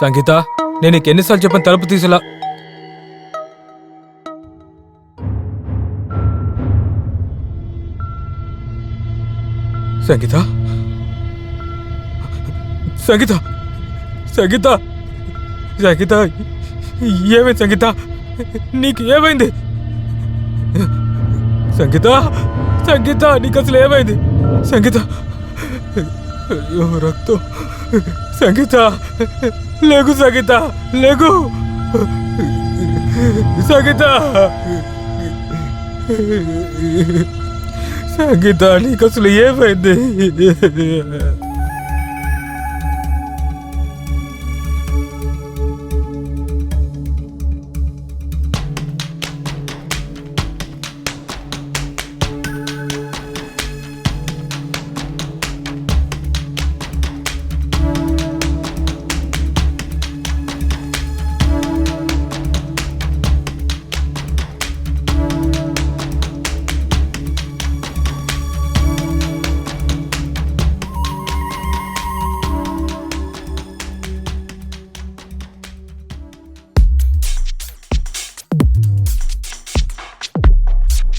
సంగీత, నేను నీకు ఎన్నిసార్లు చెప్పాను తలుపు తీసేలా. సంగీత, సంగీత, సంగీత, సంగీత, ఏమైంది సంగీత? నీకు ఏమైంది సంగీత? సంగీత, నీకు అసలు ఏమైంది సంగీత? అయ్యో రక్తం. సంగీత, లేగు సంగీత, లేగు సంగీత. సంగీత, నీకు అసలు ఏమైంది?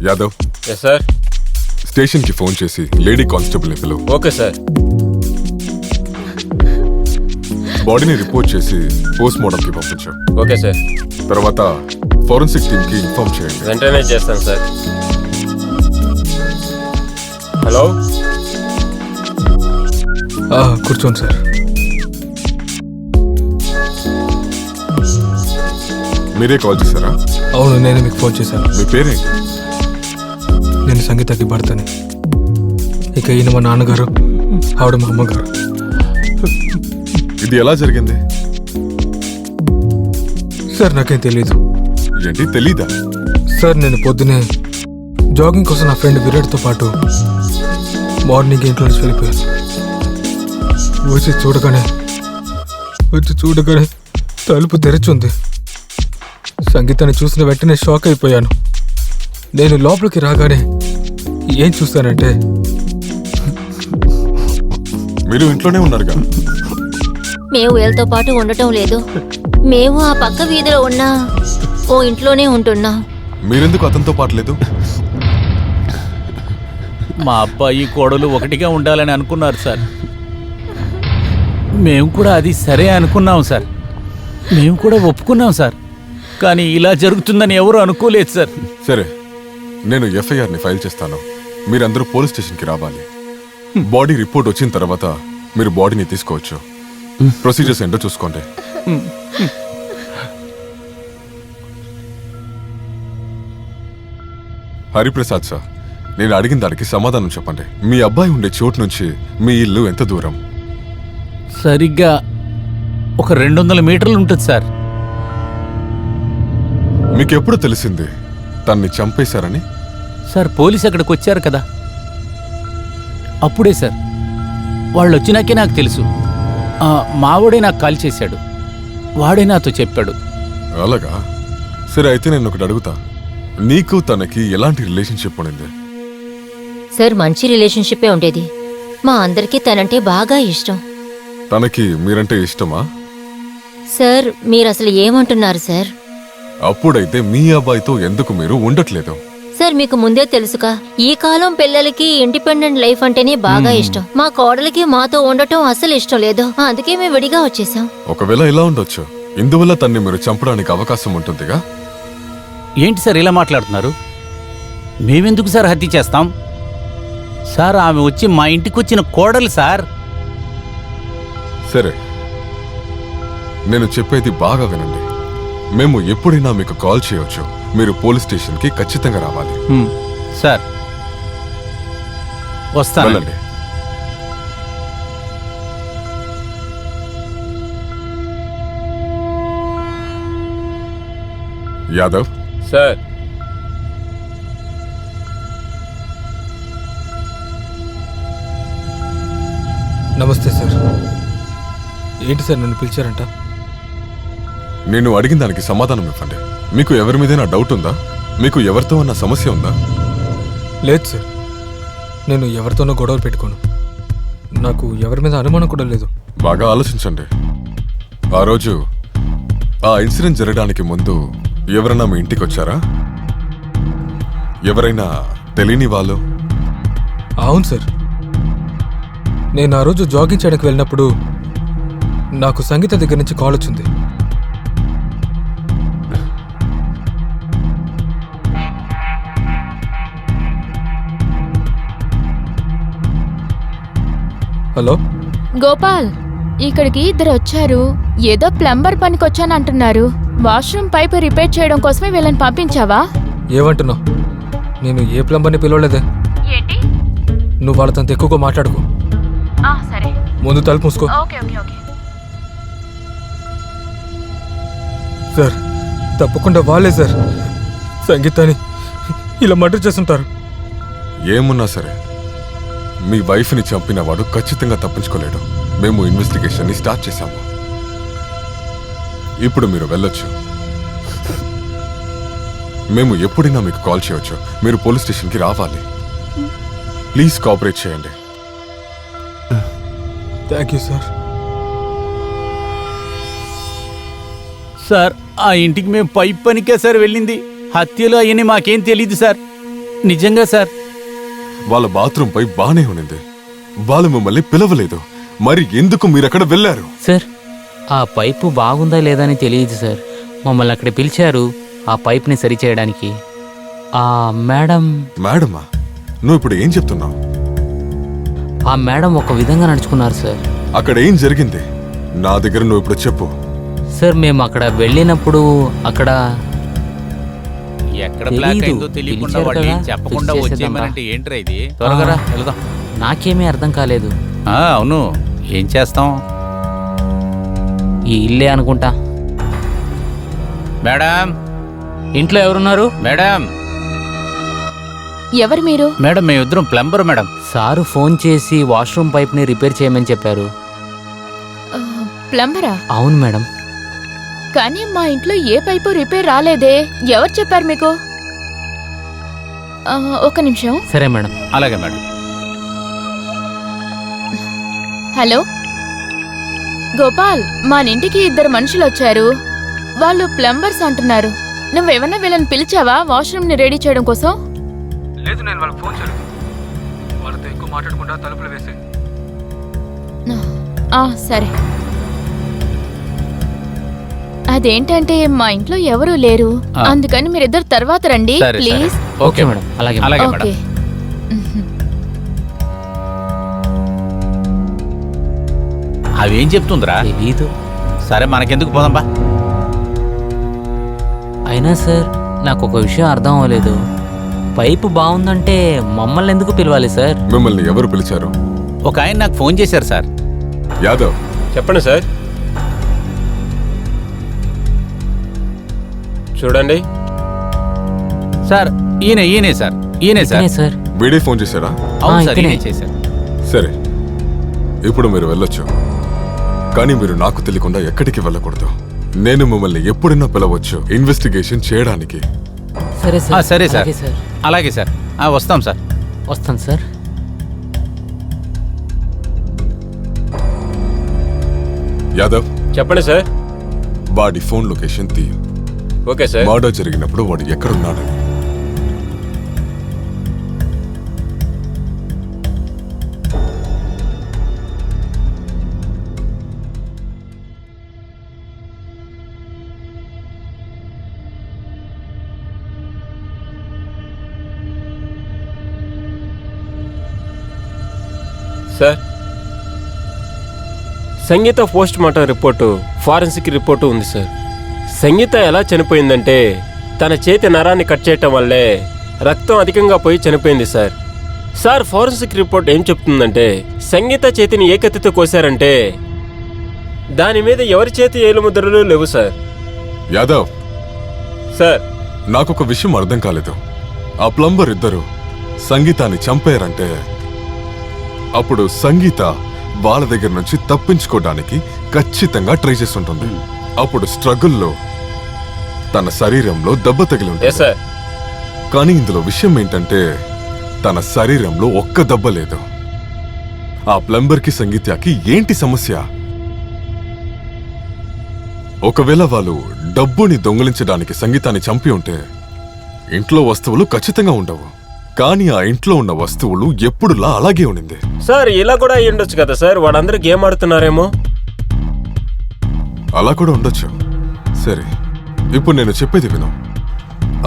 యాదవ్. Yes sir. స్టేషన్ కి ఫోన్ చేసి లేడీ కానిస్టేబుల్ పిలువు. Okay sir. బాడీని రిపోర్ట్ చేసి పోస్ట్ మార్టం కి పంపించాం. Okay sir. తర్వాత ఫోరెన్సిక్ టీమ్ కి ఇన్ఫార్మ్ చేయండి. వెంటనే చేస్తాను సార్. హలో, కూర్చోండి సార్. మీరే కాల్ చేశారా? అవును, నేను మీకు ఫోన్ చేశాను. మీ పేరేంటి? నేను సంగీతకి భర్తని. ఇక ఈయన మా నాన్నగారు, ఆవిడ మా అమ్మగారు. ఇది ఎలా జరిగింది? సార్ నాకేం తెలీదు. ఏంటి తెలీదా? సార్ నేను పొద్దునే జాగింగ్ కోసం నా ఫ్రెండ్ విరాట్తో పాటు మార్నింగ్ ఇంట్లో నుంచి వెళ్ళిపోయాను. వచ్చి చూడగానే తలుపు తెరిచుంది. సంగీతాన్ని చూసిన వెంటనే షాక్ అయిపోయాను. నేను లోపలికి రాగానే ఏం చూస్తానంటే, మీరు ఇంట్లోనే ఉన్నారుగా? మేము వీళ్ళతో పాటు ఉండటం లేదు. మేము ఆ పక్క వీధిలో ఉన్న ఓ ఇంట్లోనే ఉంటున్నాం. మీరెందుకు అతనితో పాటు లేదు? మా అబ్బాయి కోడలు ఒకటిగా ఉండాలని అనుకున్నారు సార్. మేము కూడా అది సరే అనుకున్నాం సార్. మేము కూడా ఒప్పుకున్నాం సార్. కానీ ఇలా జరుగుతుందని ఎవరు అనుకోలేదు సార్. సరే, నేను ఎఫ్ఐఆర్ని ఫైల్ చేస్తాను. మీరందరూ పోలీస్ స్టేషన్కి రావాలి. బాడీ రిపోర్ట్ వచ్చిన తర్వాత మీరు బాడీని తీసుకోవచ్చు. ప్రొసీజర్స్ ఏంటో చూసుకోండి. హరిప్రసాద్ సార్, నేను అడిగిన దానికి సమాధానం చెప్పండి. మీ అబ్బాయి ఉండే చోటు నుంచి మీ ఇల్లు ఎంత దూరం? సరిగ్గా ఒక 200 మీటర్లు ఉంటుంది సార్. మీకెప్పుడు తెలిసింది తన్ని చంపేశారని? సార్ పోలీసు అక్కడికి వచ్చారు కదా, అప్పుడే సార్. వాళ్ళు వచ్చినాకే నాకు తెలుసు. మావాడే నాకు కాల్ చేశాడు. వాడే నాతో చెప్పాడు. అలాగా? సరే, అయితే నేను ఒకటి అడుగుతా. నీకు తనకి ఎలాంటి రిలేషన్షిప్ ఉండింది? సార్ మంచి రిలేషన్షిప్పే ఉండేది. మా అందరికీ తనంటే బాగా ఇష్టం. తనకి మీరంటే ఇష్టమా? సార్ మీరు అసలు ఏమంటున్నారు సార్? అప్పుడైతే మీ అబ్బాయితో ఎందుకు మీరు ఉండట్లేదు? సార్ మీకు ముందే తెలుసుగా, ఈ కాలం పిల్లలకి ఇండిపెండెంట్ లైఫ్ అంటేనే బాగా ఇష్టం. మా కోడలికి మాతో ఉండటం అసలు ఇష్టం లేదు. అందుకే మేము విడిగా వచ్చేసాం. ఒకవేళ ఇలా ఉండొచ్చు. ఇందువల్ల తన్ని మీరు చంపడానికి అవకాశం ఉంటుందిగా? ఏంటి సార్ ఇలా మాట్లాడుతున్నారు? మేమెందుకు సార్ హత్య చేస్తాం? సార్ ఆమె వచ్చి మా ఇంటికి వచ్చిన కోడలు సార్. సరే, నేను చెప్పేది బాగా వినండి. మేము ఎప్పుడైనా మీకు కాల్ చేయవచ్చు. మీరు పోలీస్ స్టేషన్కి ఖచ్చితంగా రావాలి. సార్ వస్తానండి. యాదవ్ సార్. నమస్తే సార్. ఏంటి సార్ నన్ను పిలిచారంట? నేను అడిగిన దానికి సమాధానం ఇవ్వండి. మీకు ఎవరి మీదైనా డౌట్ ఉందా? మీకు ఎవరితో అన్న సమస్య ఉందా? లేదు సార్, నేను ఎవరితోనో గొడవలు పెట్టుకోను. నాకు ఎవరి మీద అనుమానం కూడా లేదు. బాగా ఆలోచించండి. ఆ రోజు ఆ ఇన్సిడెంట్ జరగడానికి ముందు ఎవరైనా మీ ఇంటికి వచ్చారా? ఎవరైనా తెలియని వాళ్ళు? అవును సార్, నేను ఆ రోజు జాగింగ్ చేయడానికి వెళ్ళినప్పుడు నాకు సంగీత దగ్గర నుంచి కాల్ వచ్చింది. హలో గోపాల్, ఇక్కడికి ఇద్దరు వచ్చారు. ఏదో ప్లంబర్ పనికి వచ్చానంటున్నారు. వాష్రూమ్ పైపు రిపేర్ చేయడం కోసమే వీళ్ళని పంపించావా? ఏమంటున్నావు? నేను ఏ ప్లంబర్ని పిలవలేదే. ఏంటి? నువ్వు వాళ్ళతో అంత ఎక్కువగా మాట్లాడుకో. సరే, ముందు తలుపు మూసుకో. Okay okay okay. సార్, తప్పకుండా వాళ్ళే సార్ సంగీతాన్ని ఇలా మర్డర్ చేస్తుంటారు. ఏమున్నా సరే మీ వైఫ్ని చంపిన వాడు ఖచ్చితంగా తప్పించుకోలేడు. మేము ఇన్వెస్టిగేషన్ని స్టార్ట్ చేశాము. ఇప్పుడు మీరు వెళ్ళొచ్చు. మేము ఎప్పుడైనా మీకు కాల్ చేయవచ్చు. మీరు పోలీస్ స్టేషన్కి రావాలి. ప్లీజ్ కోఆపరేట్ చేయండి. Thank you sir. సార్, ఆ ఇంటికి మేము పైప్ పనికే సార్ వెళ్ళింది. హత్యలు అయ్యని మాకేం తెలియదు సార్. నిజంగా సార్. వాళ్ళ బాత్రూమ్ పై బానే ఉన్నింది. వాళ్ళు మిమ్మల్ని పిలవలేదు. మరి ఎందుకు మీరక్కడ వెళ్ళారు? సార్, ఆ పైపు బాగుందా లేదా అని తెలియదు సార్. మమ్మల్ని అక్కడ పిలిచారు ఆ పైప్ని సరిచేయడానికి. ఆ మేడం మేడమా? నువ్వు ఇప్పుడు ఏం చెప్తున్నావు? ఆ మేడం ఒక విధంగా నడుచుకున్నారు సార్. అక్కడ ఏం జరిగింది నా దగ్గర నువ్వు ఇప్పుడు చెప్పు. సార్, మేము అక్కడ వెళ్ళినప్పుడు అక్కడ ఎక్కడ బ్లాక్ తెలీదు. అయిందో తెలియకుండా పిలిచారు వాళ్ళు ఏం కదా, చెప్పకుండా ఫిక్స్ వచ్చేయమనంటే చేసేద్దాం ఏంట్రా ఇది? త్వరగా రా, వెళదాం. నాకేమీ అర్థం కాలేదు. అవును, ఏం చేస్తాం? ఈ ఇల్లే అనుకుంటా. మేడం, ఇంట్లో ఎవరున్నారు? మేడం, ఎవరు మీరు? మేడం, మేమిద్దరం ప్లంబర్ మేడం. సారు ఫోన్ చేసి వాష్రూమ్ పైప్ని రిపేర్ చేయమని చెప్పారు. ప్లంబరా? అవును మేడం. కానీ మా ఇంట్లో ఏ పైపు రిపేర్ రాలేదే. ఎవరు చెప్పారు మీకు? ఒక నిమిషం. సరే మేడం. అలాగే మేడం. హలో గోపాల్, మా ఇంటికి ఇద్దరు మనుషులు వచ్చారు. వాళ్ళు ప్లంబర్స్ అంటున్నారు. నువ్వేమన్నా వీళ్ళని పిలిచావా వాష్రూమ్ ని రెడీ చేయడం కోసం? లేదు, నేను వాళ్ళకి ఫోన్ చేయలేదు. వాళ్ళతో ఎక్కువ మాట్లాడకుండా తలుపులు వేసి. సరే. అదేంటంటే మా ఇంట్లో ఎవరూ లేరు. అందుకని మీరిద్దరు తర్వాత రండి సరే, ప్లీజ్. సరే. Okay madam. అలాగే మేడం. అలాగే మేడం. ఓకే. అవేం చెప్తుందిరా? తెలీదు. సరే, మనకెందుకు పోదాంబా. అయినా సార్, నాకు ఒక విషయం అర్థం అవ్వలేదు. పైపు బాగుందంటే మమ్మల్ని ఎందుకు పిలవాలి సార్? మిమ్మల్ని ఎవరు పిలిచారు? ఒక ఆయన నాకు ఫోన్ చేశారు సార్. యాదవ్, చెప్పండి సార్. చూడండి సార్, ఈయనే సార్. ఈయనే సార్. ఇతనే సార్. వీడే ఫోన్ చేశారా? అవును సార్, ఇతనే. ఈయనే చేశారు. సరే, ఇప్పుడు మీరు వెళ్ళొచ్చు. కానీ మీరు నాకు తెలియకుండా ఎక్కడికి వెళ్ళకూడదు. నేను మిమ్మల్ని ఎప్పుడైనా పిలవచ్చు ఇన్వెస్టిగేషన్ చేయడానికి. సరే సార్. సరే సార్. అలాగే సార్. అలాగే సార్. వస్తాం సార్. వస్తాను సార్. యాదవ్, చెప్పండి సార్. వాడి ఫోన్ లొకేషన్ తీయు. Okay sir. మర్డర్ జరిగినప్పుడు వాడు ఎక్కడున్నాడని. Sir, Sangeetha post mortem report, forensic report ఉంది సార్. సంగీత ఎలా చనిపోయిందంటే తన చేతి నరాన్ని కట్ చేయటం వల్లే రక్తం అధికంగా పోయి చనిపోయింది సార్. సార్, ఫారెన్సిక్ రిపోర్ట్ ఏం చెప్తుందంటే సంగీత చేతిని ఏ కత్తితో కోసారంటే దాని మీద ఎవరి చేతి ఏలుముద్రలు లేవు సార్. యాదవ్ సార్, నాకొక విషయం అర్థం కాలేదు. ఆ ప్లంబర్ ఇద్దరు సంగీతాన్ని చంపారంటే అప్పుడు సంగీత వాళ్ళ దగ్గర నుంచి తప్పించుకోవడానికి ఖచ్చితంగా ట్రై చేస్తుంటుంది. అప్పుడు స్ట్రగుల్లో తన శరీరంలో దెబ్బ తగిలి ఎస్ ఉంటుంది. సార్. కానీ ఇందులో విషయం ఏంటంటే తన శరీరంలో ఒక్క దెబ్బ లేదు. ఆ ప్లంబర్కి సంగీతకి ఏంటి సమస్య? ఒకవేళ వాళ్ళు డబ్బుని దొంగిలించడానికి సంగీతాన్ని చంపి ఉంటే ఇంట్లో వస్తువులు ఖచ్చితంగా ఉండవు. కానీ ఆ ఇంట్లో ఉన్న వస్తువులు ఎప్పుడులా అలాగే ఉండింది. సార్ ఇలా కూడా అయ్యి ఉండొచ్చు కదా సార్, వాడందరూ గేమ్ ఆడుతున్నారేమో. అలా కూడా ఉండొచ్చు. సరే, ఇప్పుడు నేను చెప్పేది విను.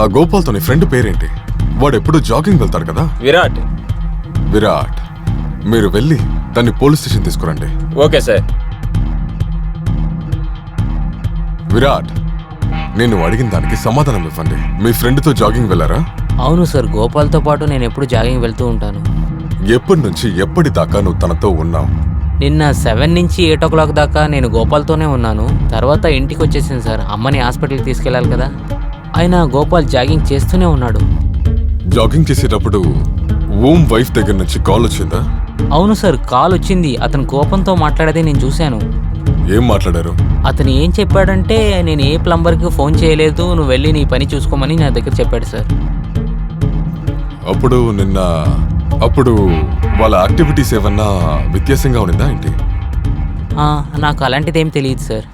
ఆ గోపాల్తో నీ ఫ్రెండ్ పేరేంటి? వాడు ఎప్పుడు జాగింగ్ వెళ్తాడు కదా? విరాట్. విరాట్. మీరు వెళ్ళి దాన్ని పోలీస్ స్టేషన్ తీసుకురండి. Okay sir. విరాట్, నేను అడిగిన దానికి సమాధానం ఇవ్వండి. మీ ఫ్రెండ్తో జాగింగ్ వెళ్ళారా? అవును సార్, గోపాల్తో పాటు నేను ఎప్పుడు జాగింగ్ వెళ్తూ ఉంటాను. ఎప్పటి నుంచి ఎప్పటిదాకా నువ్వు తనతో ఉన్నావు? నిన్న 7 నుంచి 8 o'clock దాకా నేను గోపాల్తోనే ఉన్నాను. తర్వాత ఇంటికి వచ్చేసాను సార్. అమ్మని హాస్పిటల్కి తీసుకెళ్ళాలి కదా. అయినా గోపాల్ జాగింగ్ చేస్తూనే ఉన్నాడు. జాగింగ్ చేసేటప్పుడు ఓం వైఫ్ దగ్గర నుంచి కాల్ వచ్చిందా? అవును సార్, కాల్ వచ్చింది. అతను కోపంతో మాట్లాడేది నేను చూశాను. ఏం మాట్లాడారు? అతను ఏం చెప్పాడంటే, నేను ఏ ప్లంబర్కి ఫోన్ చేయలేదు, నువ్వు వెళ్ళి నీ పని చూసుకోమని నా దగ్గర చెప్పాడు సార్. అప్పుడు వాళ్ళ యాక్టివిటీస్ ఏమన్నా వ్యత్యాసంగా ఉండిందా ఏంటి? నాకు అలాంటిదేం తెలియదు సార్.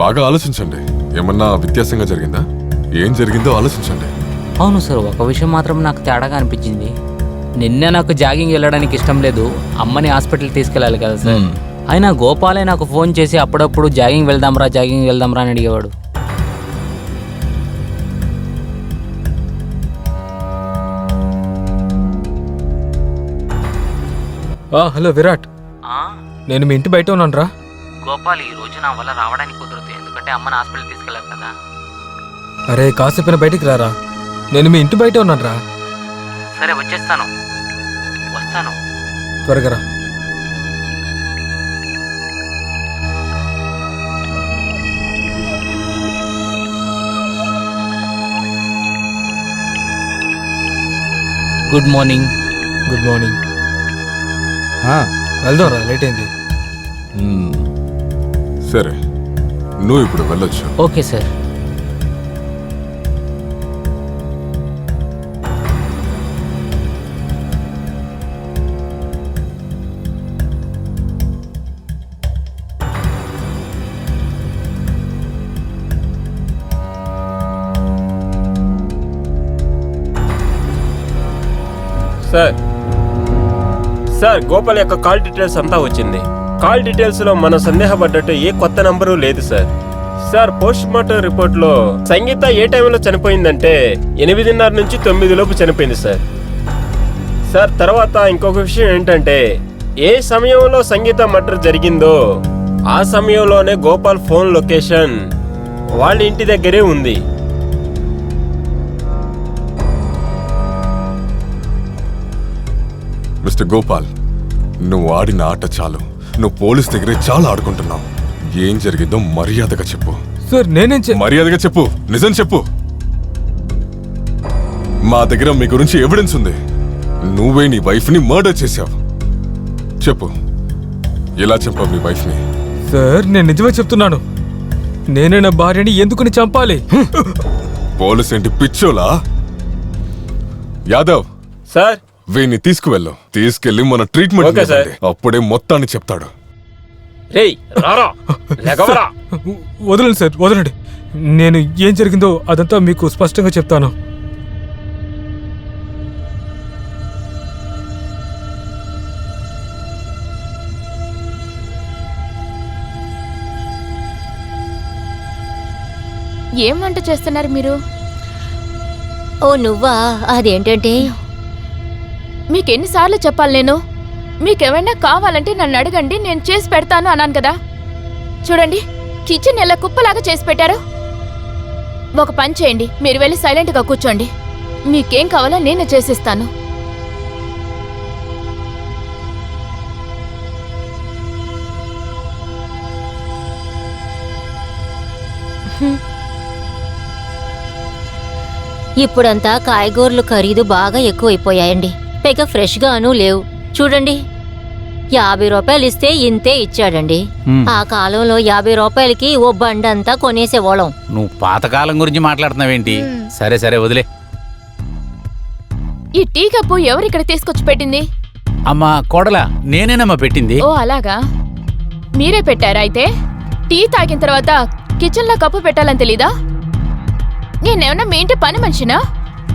బాగా ఆలోచించండి. ఏమన్నా వ్యత్యాసంగా జరిగిందా? ఏం జరిగిందో ఆలోచించండి. అవును సార్, ఒక విషయం మాత్రం నాకు తేడాగా అనిపించింది. నిన్న నాకు జాగింగ్ వెళ్ళడానికి ఇష్టం లేదు, అమ్మని హాస్పిటల్కి తీసుకెళ్ళాలి కదా సార్. అయినా గోపాలే నాకు ఫోన్ చేసి అప్పుడప్పుడు జాగింగ్ వెళ్దాంరా అని అడిగేవాడు. హలో విరాట్, నేను మీ ఇంటి బయట ఉన్నాను రా. గోపాల్, ఈ రోజు నా వల్ల రావడానికి కుదరదు, ఎందుకంటే అమ్మని హాస్పిటల్ తీసుకెళ్ళాలి కదా. అరే కాసేపు బయటికి రారా, నేను మీ ఇంటి బయట ఉన్నాను రా. సరే వస్తాను. త్వరగా రా. Good morning. Good morning. వెళ్దాం రా, లేట్ అయింది. సరే, నువ్వు ఇప్పుడు వెళ్ళొచ్చు. Okay sir. సార్ గోపాల్ యొక్క కాల్ డీటెయిల్స్ అంతా వచ్చింది. కాల్ డీటెయిల్స్ లో మనం సందేహపడ్డట్టు ఏ కొత్త నంబరు లేదు sir. Sir post mortem report లో సంగీత ఏ టైంలో చనిపోయిందంటే 8:30 నుంచి 9 లోపు చనిపోయింది సార్. తర్వాత ఇంకొక విషయం ఏంటంటే, ఏ సమయంలో సంగీత మర్డర్ జరిగిందో ఆ సమయంలోనే గోపాల్ ఫోన్ లొకేషన్ వాళ్ళ ఇంటి దగ్గరే ఉంది. మిస్టర్ గోపాల్, నువ్వు ఆడిన ఆట చాలు. నువ్వు పోలీస్ దగ్గరే చాలా ఆడుకుంటున్నావు. ఏం జరిగిందో మర్యాదగా చెప్పు. సార్ నేనేం మర్యాదగా చెప్పు, నిజం చెప్పు. మా దగ్గర మీ గురించి ఎవిడెన్స్ ఉంది. నువ్వే నీ వైఫ్ ని మర్డర్ చేశావు. చెప్పు, ఎలా చంపావు మీ వైఫ్ ని? సార్ నేను నిజమే చెప్తున్నాను. నేనే నా భార్యని ఎందుకుని చంపాలి? పోలీస్ ఏంటి పిచ్చోలా? యాదవ్ సార్, వీణ్ణి తీసుకెళ్లి మన ట్రీట్మెంట్ ఓకే సార్. అప్పుడే మొత్తాన్ని చెప్తాడు. రేయ్ రారా, లెగవరా. వదలండి సార్, వదలండి. నేను ఏం జరిగిందో అదంతా మీకు స్పష్టంగా చెప్తాను. ఏం వంట చేస్తున్నారు మీరు? ఓ నువ్వా? అదేంటంటే మీకెన్నిసార్లు చెప్పాలి నేను? మీకేమైనా కావాలంటే నన్ను అడగండి, నేను చేసి పెడతాను అన్నాను కదా. చూడండి, కిచెన్ ఎలా కుప్పలాగా చేసి పెట్టారు. ఒక పని చేయండి, మీరు వెళ్ళి సైలెంట్గా కూర్చోండి. మీకేం కావాలో నేనే చేసిస్తాను. ఇప్పుడంతా కాయగూరలు ఖరీదు బాగా ఎక్కువైపోయాయండి. పైగా ఫ్రెష్గానూ లేవు. చూడండి, 50 రూపాయలు ఇస్తే ఇంతే ఇచ్చాడండి. ఆ కాలంలో 50 రూపాయలకి ఓ బండంతా కొనేసేవాళ్ళం. నువ్వు పాతకాలం గురించి మాట్లాడుతున్నావేంటి? సరే సరే వదిలే. ఈ టీ కప్పు ఎవరిక్కడ తీసుకొచ్చి పెట్టింది? అమ్మా కోడలా, నేనేనమ్మా పెట్టింది. ఓ అలాగా, మీరే పెట్టారా? అయితే టీ తాగిన తర్వాత కిచెన్ లో కప్పు పెట్టాలని తెలీదా? నేనేమన్నా మీ ఇంటి పని మనిషినా?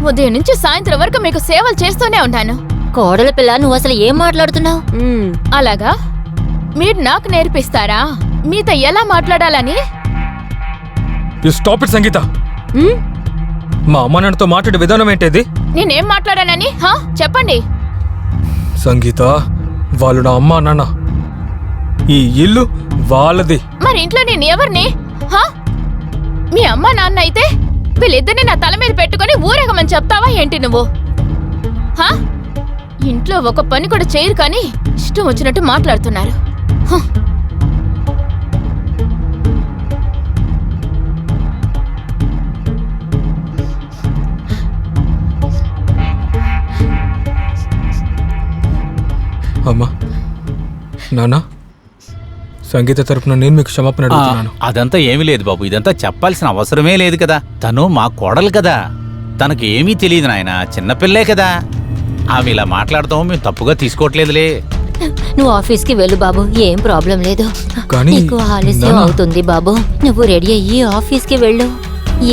ఉదయం నుంచి సాయంత్రం వరకు మీకు సేవలు చేస్తూనే ఉన్నాను. కోడల పిల్ల, నువ్వు అసలు ఏం మాట్లాడుతున్నావు? అలాగా? మీరు నాకు నేర్పిస్తారా మీతో ఎలా మాట్లాడాలని? యు స్టాప్ ఇట్ సంగీత. మా అమ్మ నాన్నతో మాట్లాడే విధానం ఏంటిది? నేనేం మాట్లాడానని చెప్పండి. సంగీత, వాళ్ళు నా అమ్మ నాన్న, ఈ ఇల్లు వాళ్ళది. మరి ఇంట్లో నేను ఎవరిని? మీ అమ్మ నాన్న అయితే వీళ్ళిద్దరిని నా తల మీద పెట్టుకుని ఊరేగమని చెప్తావా ఏంటి నువ్వు? ఇంట్లో ఒక పని కూడా చేయరు కానీ ఇష్టం వచ్చినట్టు మాట్లాడుతున్నారు. అమ్మా, నాన్న, సంగీత తరపున నేను మీకు క్షమాపణ అడుగుతున్నాను. అదంతా ఏమీ లేదు బాబు, ఇదంతా చెప్పాల్సిన అవసరమే లేదు కదా. తను మా కోడలు కదా, తనకు ఏమీ తెలియదు నాయన, చిన్నపిల్లే కదా. ఆమె ఇలా మాట్లాడతాం మేము తప్పుగా తీసుకోవట్లేదులే. నువ్వు ఆఫీస్కి వెళ్ళు బాబు, ఏం ప్రాబ్లం లేదు. కానీ నీకు ఆలస్యం అవుతుంది బాబు, నువ్వు రెడీ అయ్యి ఆఫీస్కి వెళ్ళు.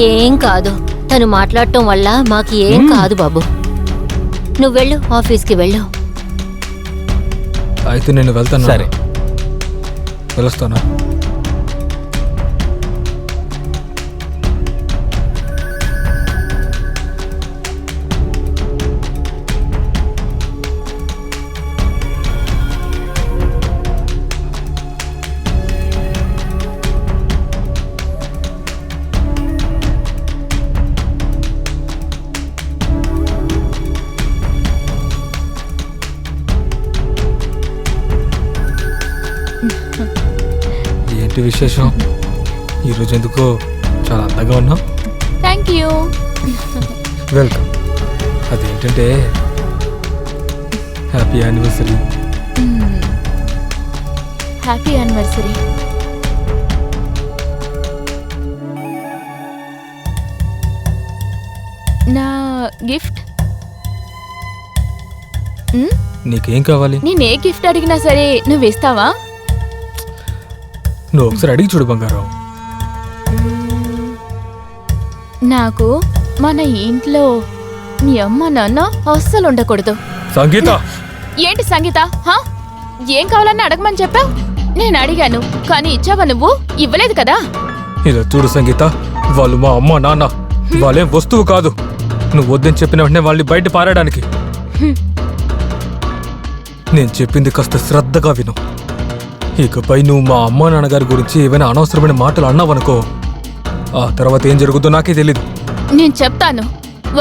ఏం కాదు, తను మాట్లాడటం వల్ల మాకు ఏం కాదు బాబు. నువ్వు వెళ్ళు, ఆఫీస్కి వెళ్ళు. అయితే నేను వెళ్తాను. సరే, వెళ్ళొస్తాను. ఏంటి విశేషం? ఈరోజు ఎందుకో చాలా అందంగా ఉన్నావు. Thank you. వెల్కమ్. అదేంటంటే హ్యాపీ యానివర్సరీ. Happy anniversary. నా గిఫ్ట్. నీకేం కావాలి? నేను ఏ గిఫ్ట్ అడిగినా సరే నువ్వు ఇస్తావా? నువ్వు ఒకసారి అడిగి చూడు బంగారం. నాకు మన ఇంట్లో మీ అమ్మ నాన్న అస్సలు ఉండకూడదు. సంగీత! ఏంటి సంగీత? ఏం కావాలని అడగమని చెప్పావు? నేను అడిగాను కానీ ఇచ్చావా నువ్వు? ఇవ్వలేదు కదా. ఇలా చూడు సంగీత, వాళ్ళు మా అమ్మ నాన్న, వాళ్ళేం వస్తువు కాదు. నువ్వు వద్దని చెప్పిన వెంటనే వాళ్ళని బయట పారడానికి. నేను చెప్పింది కాస్త శ్రద్ధగా విను. ఇకపై నువ్వు మా అమ్మా నాన్నగారి గురించి ఏవైనా అనవసరమైన మాటలు అన్నావనుకో, ఆ తర్వాత ఏం జరుగుతుందో నాకే తెలీదు. నేను చెప్తాను,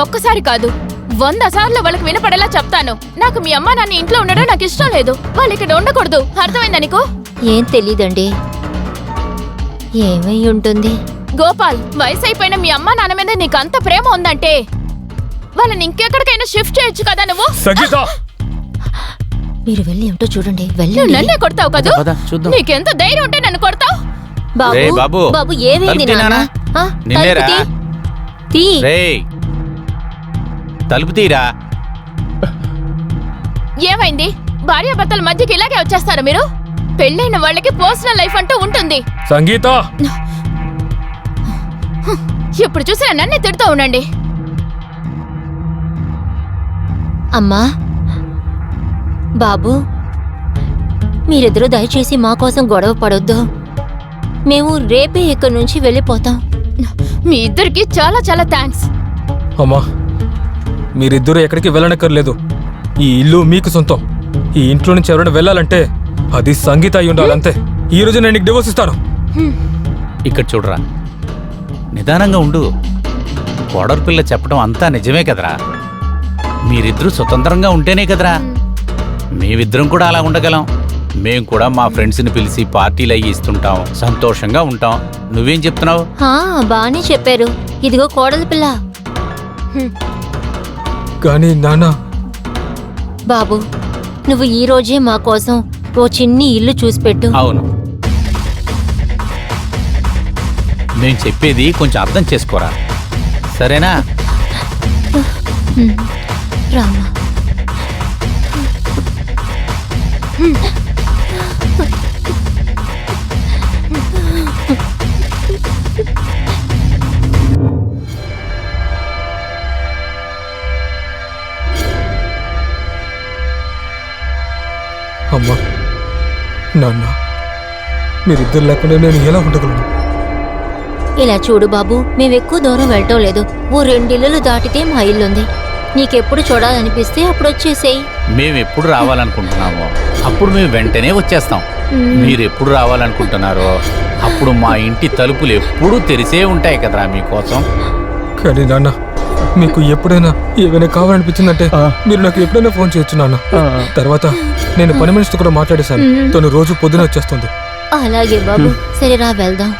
ఒక్కసారి కాదు 100 సార్లు వాళ్ళకి వినపడేలా చెప్తాను. నాకు మీ అమ్మ నాన్న ఇంట్లో ఉండడం నాకు ఇష్టం లేదు. వాళ్ళు ఇక్కడ ఉండకూడదు. అర్థమైందా నీకు? ఏం తెలీదండి. ఏమై ఉంటుంది? గోపాల్, వయసు అయిపోయిన మీ అమ్మ నాన్న మీద నీకు అంత ప్రేమ ఉందంటే వాళ్ళని ఇంకెక్కడికైనా షిఫ్ట్ చేయొచ్చు కదా నువ్వు. సంగీత! మీరు వెళ్ళి ఏమిటో చూడండి, నువ్వు వెళ్ళండి. నన్నే కొడతావు కదా? పద, చూద్దాం. నీకెంత ధైర్యం ఉంటే నన్ను కొడతావు? రేయ్ బాబు, బాబు, బాబు ఏమైంది తలుపు నాన్న? తీనానా? ఆ, నిన్నేరా? తలుపు తీ. రేయ్, తలుపు తీరా. ఏమైంది? భార్యాభర్తల మధ్యకి ఇలాగే వచ్చేస్తారా మీరు? పెళ్ళైన వాళ్ళకి పర్సనల్ లైఫ్ అంటూ ఉంటుంది. సంగీత! ఇప్పుడు చూసినా నన్నే తిడుతూ ఉండండి. అమ్మా, బాబు, మీరిద్దరూ దయచేసి మా కోసం గొడవ పడొద్దు. మేము రేపే ఇక్కడి నుంచి వెళ్ళిపోతాం. మీ ఇద్దరికి చాలా చాలా థ్యాంక్స్. అమ్మా, మీరిద్దరూ ఎక్కడికి వెళ్ళనక్కర్లేదు. ఈ ఇల్లు మీకు సొంతం. ఈ ఇంట్లో నుంచి ఎవరైనా వెళ్ళాలంటే అది సంగీత అయి ఉండాలంతే. ఈ రోజు నేను నీకు డివోర్స్ ఇస్తాను. ఇక్కడ చూడరా, నిదానంగా ఉండు. కోడరు పిల్ల చెప్పడం అంతా నిజమే కదరా. మీరిద్దరూ స్వతంత్రంగా ఉంటేనే కదరా మేమిద్దరం కూడా అలా ఉండగలం. మేం కూడా మా ఫ్రెండ్స్ని పిలిచి పార్టీలు అయ్యి ఇస్తుంటాం, సంతోషంగా ఉంటాం. నువ్వేం చెప్తున్నావు? బానే చెప్పారు. ఇదిగో కోడలి పిల్ల. కానీ నాన్న, బాబు, నువ్వు ఈ రోజే మా కోసం ఓ చిన్ని ఇల్లు చూసి పెట్టు. అవును, నేను చెప్పేది కొంచెం అర్థం చేసుకోరా, సరేనా? రామా. అమ్మా, నాన్న, మీరిద్దరు లేకుండా నేను ఎలా ఉండగలను? ఇలా చూడు బాబు, మేమెక్కువ దూరం వెళ్ళటం లేదు. ఓ 2 ఇల్లులు దాటితే మా ఇల్లుంది. నీకెప్పుడు చూడాలనిపిస్తే అప్పుడు వచ్చేసేయి. మేము ఎప్పుడు రావాలనుకుంటున్నామో అప్పుడు మేము వెంటనే వచ్చేస్తాం. మీరు ఎప్పుడు రావాలనుకుంటున్నారో అప్పుడు మా ఇంటి తలుపులు ఎప్పుడూ తెరిసే ఉంటాయి కదరా మీకోసం. కానీ నాన్న, మీకు ఎప్పుడైనా ఏమైనా కావాలనిపించిందంటే మీరు నాకు ఎప్పుడైనా ఫోన్ చేయొచ్చు నాన్న. తర్వాత నేను పని మనిషితో కూడా మాట్లాడేశాను. తను రోజు పొద్దున వచ్చేస్తుంది. అలాగే బాబు, సరే రా వెళ్దాం.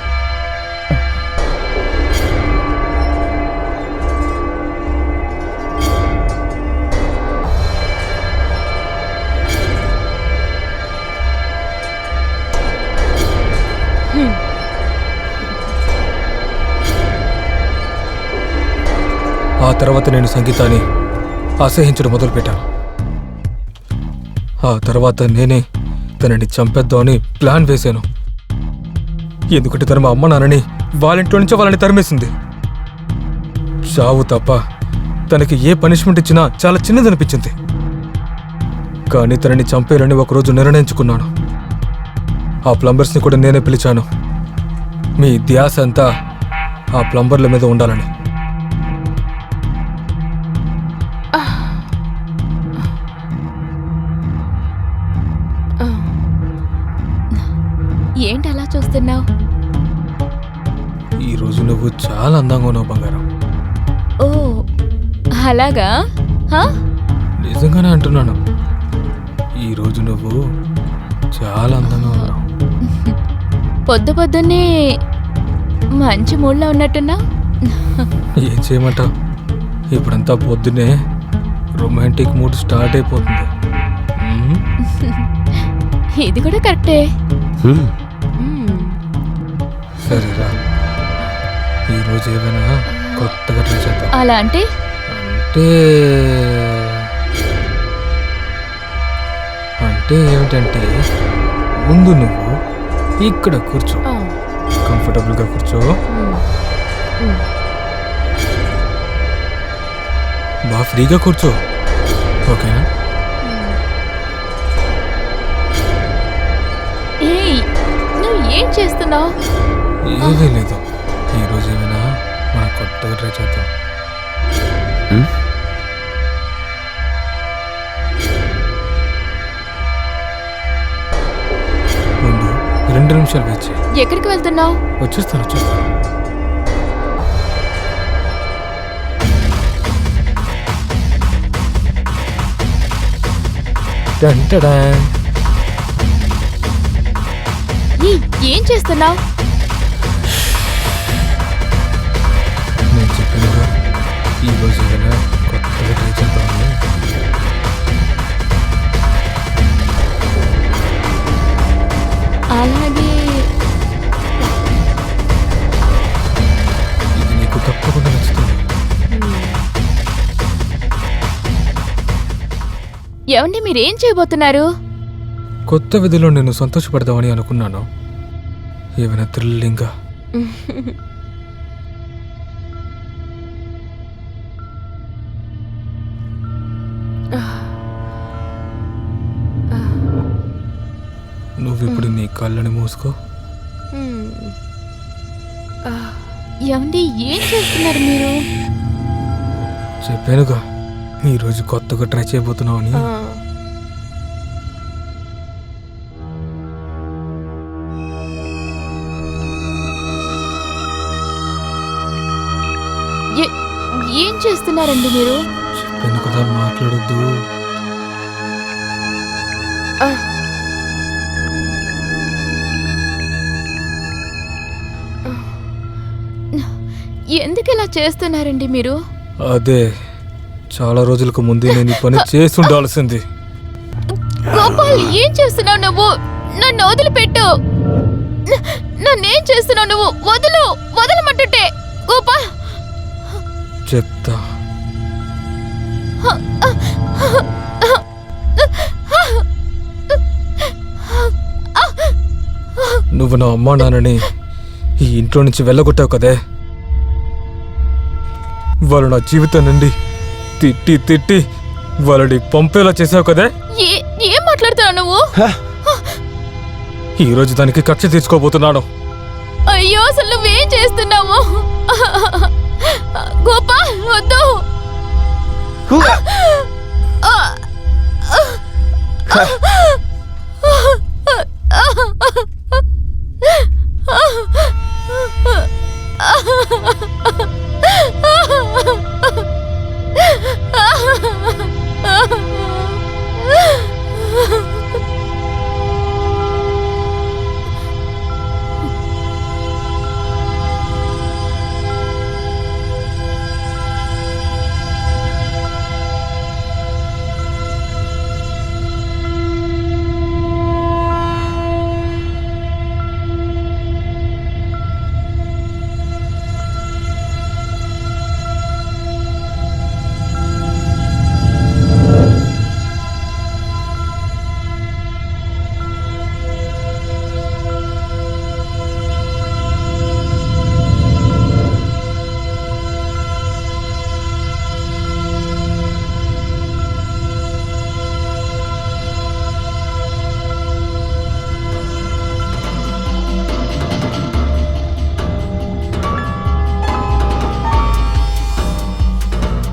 ఆ తర్వాత నేను సంగీతాన్ని అసహించడం మొదలుపెట్టాను. ఆ తర్వాత నేనే తనని చంపేద్దామని ప్లాన్ వేశాను. ఎందుకంటే తను మా అమ్మ నాన్నని వాళ్ళ ఇంట్లో నుంచి వాళ్ళని తరిమేసింది. చావు తప్ప తనకి ఏ పనిష్మెంట్ ఇచ్చినా చాలా చిన్నదనిపించింది. కానీ తనని చంపేయాలని ఒకరోజు నిర్ణయించుకున్నాను. ఆ ప్లంబర్స్ని కూడా నేనే పిలిచాను. మీ ధ్యాస అంతా ఆ ప్లంబర్ల మీద ఉండాలని. ఏంటి అలా చూస్తున్నావు? ఈరోజు నువ్వు చాలా అందంగా ఉన్నావు బంగారం. ఓ అలాగా? హా? నిజంగానే అంటున్నాను. ఈరోజు నువ్వు చాలా అందంగా ఉన్నావు. పొద్దున్నే మంచి మూడ్లో ఉన్నట్టున్నా. ఏం చేయమంటావు? ఇప్పుడంతా పొద్దున్నే రొమాంటిక్ మూడ్ స్టార్ట్ అయిపోతుంది. మ్మ్? ఇది కూడా కరెక్టే. సరేరా, ఈరోజు ఏమైనా కొత్తగా ట్రై చేద్దాం. అలా అంటే అంటే ఏమిటంటే, ముందు నువ్వు ఇక్కడ కూర్చో, కంఫర్టబుల్గా కూర్చో. బాగా ఫ్రీగా కూర్చో, ఓకేనా? ఏయ్, నువ్వు ఏం చేస్తున్నావు? ఏమీ లేదు. ఈరోజు ఏమైనా మనం కొత్తగా ట్రై చేద్దాం. ముందు 2 నిమిషాలు వెయిట్ చేయి. ఎక్కడికి వెళ్తున్నావు? వచ్చేస్తాను. టంటడా. ఏం చేస్తున్నావు? నేను చెప్పినగా ఈరోజు ఏదైనా కొత్తగా ట్రై చేద్దామని. అలాగే ఇది నీకు తప్పకుండా నచ్చుతుంది. ఏమండి, మీరేం చేయబోతున్నారు? కొత్త విధిలో నేను సంతోషపడదామని అనుకున్నాను. ఏమైనా థ్రిల్లింగ్గా. నువ్విప్పుడు నీ కళ్ళని మూసుకో. ఏమండి, ఏం చేస్తున్నారు మీరు? చెప్పానుగా ఈరోజు కొత్తగా ట్రై చేయబోతున్నావు అని. ఏం చేస్తున్నారండి మీరు? చెప్పాను కదా మాట్లాడొద్దు. ఎందుకు ఇలా చేస్తున్నారండి మీరు? అదే చాలా రోజులకు ముందే నేను ఈ పని చేసి ఉండాల్సింది. గోపాల్, ఏం చేస్తున్నావు నువ్వు? నన్ను వదిలిపెట్టు. నన్నేం చేస్తున్నావు నువ్వు? వదలమంటుంటే. గోపాల్, చెప్తా. నువ్వు నా అమ్మా నాన్నని ఈ ఇంట్లో నుంచి వెళ్ళగొట్టావు కదే. వాళ్ళు నా జీవితం నుండి తిట్టి వాళ్ళని పంపేలా చేసావు కదే. ఏం మాట్లాడుతున్నావు? మాట్లాడుతున్నావు నువ్వు? ఈ రోజు దానికి కక్ష తీర్చుకోబోతున్నాను. అయ్యో అసలు నువ్వేం చేస్తున్నావు? గోపాల్ వద్దు.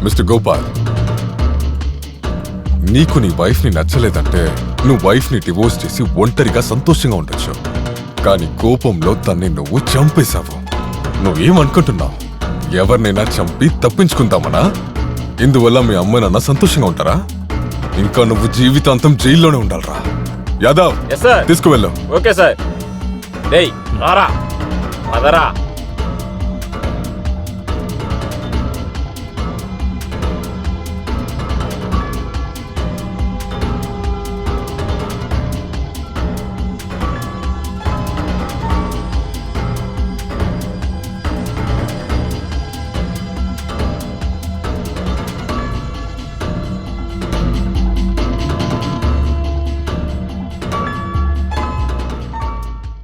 మిస్టర్ గోపాల్, నీకు నీ వైఫ్ ని నచ్చలేదంటే నువ్వు వైఫ్ ని డివోర్స్ చేసి ఒంటరిగా సంతోషంగా ఉండొచ్చు. కానీ కోపంలో తన్ని నువ్వు చంపేశావు. నువ్వేమనుకుంటున్నావు? ఎవరినైనా చంపి తప్పించుకుందామనా? ఇందువల్ల మీ అమ్మ నాన్న సంతోషంగా ఉంటారా? ఇంకా నువ్వు జీవితాంతం జైల్లోనే ఉండాలరా. Yadav, yes sir. తీసుకువెళ్ళు. Okay sir. రేయ్ రారా, పదరా.